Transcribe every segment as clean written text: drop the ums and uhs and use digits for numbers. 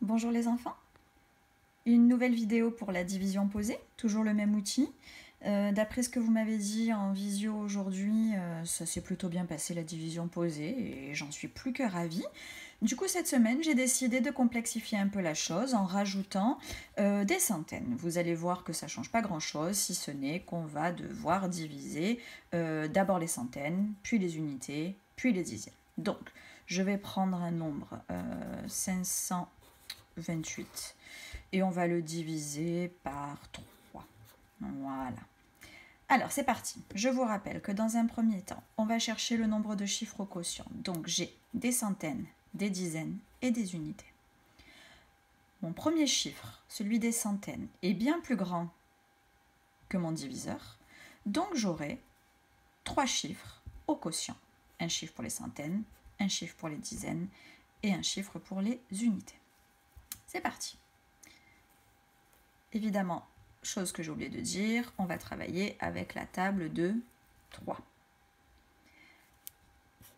Bonjour les enfants. Une nouvelle vidéo pour la division posée, toujours le même outil. D'après ce que vous m'avez dit en visio aujourd'hui, ça s'est plutôt bien passé la division posée et j'en suis plus que ravie. Du coup, cette semaine, j'ai décidé de complexifier un peu la chose en rajoutant des centaines. Vous allez voir que ça ne change pas grand-chose, si ce n'est qu'on va devoir diviser d'abord les centaines, puis les unités, puis les dixièmes. Donc, je vais prendre un nombre 528 et on va le diviser par 3. Voilà. Alors, c'est parti. Je vous rappelle que dans un premier temps, on va chercher le nombre de chiffres au quotient. Donc, j'ai des centaines, des dizaines et des unités. Mon premier chiffre, celui des centaines, est bien plus grand que mon diviseur. Donc, j'aurai 3 chiffres au quotient. Un chiffre pour les centaines, un chiffre pour les dizaines et un chiffre pour les unités. C'est parti. Évidemment, chose que j'ai oublié de dire, on va travailler avec la table de 3.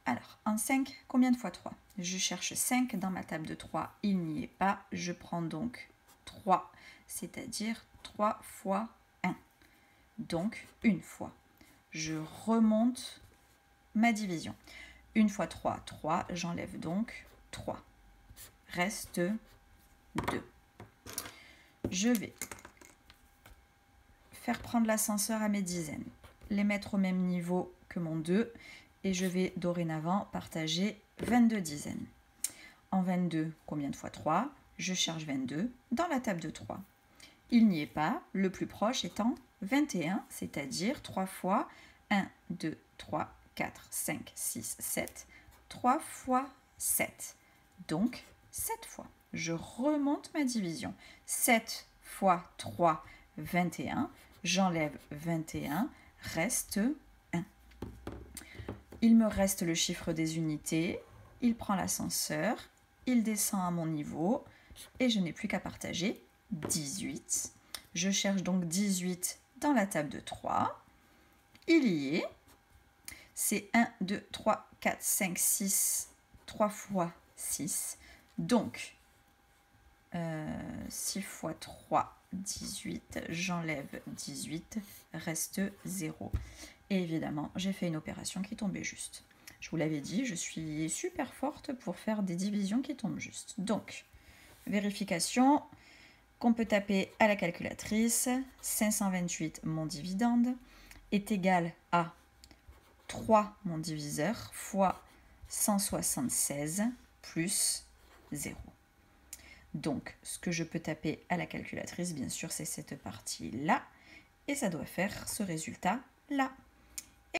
Alors, en 5, combien de fois 3 ? Je cherche 5 dans ma table de 3, il n'y est pas. Je prends donc 3, c'est-à-dire 3 fois 1. Donc, une fois. Je remonte ma division. 1 fois 3, 3, j'enlève donc 3. Reste 2. Je vais faire prendre l'ascenseur à mes dizaines, les mettre au même niveau que mon 2 et je vais dorénavant partager 22 dizaines. En 22, combien de fois 3 ? Je cherche 22 dans la table de 3. Il n'y est pas, le plus proche étant 21, c'est-à-dire 3 fois 1, 2, 3, 4, 5, 6, 7, 3 fois 7. Donc 7 fois. Je remonte ma division. 7 fois 3, 21. J'enlève 21, reste 1. Il me reste le chiffre des unités. Il prend l'ascenseur, il descend à mon niveau et je n'ai plus qu'à partager 18. Je cherche donc 18 dans la table de 3. Il y est. C'est 1, 2, 3, 4, 5, 6. 3 fois 6. Donc, 6 fois 3, 18. J'enlève 18. Reste 0. Et évidemment, j'ai fait une opération qui tombait juste. Je vous l'avais dit, je suis super forte pour faire des divisions qui tombent juste. Donc, vérification qu'on peut taper à la calculatrice. 528, mon dividende, est égal à 3, mon diviseur, fois 176 plus 0. Donc, ce que je peux taper à la calculatrice, bien sûr, c'est cette partie-là. Et ça doit faire ce résultat-là.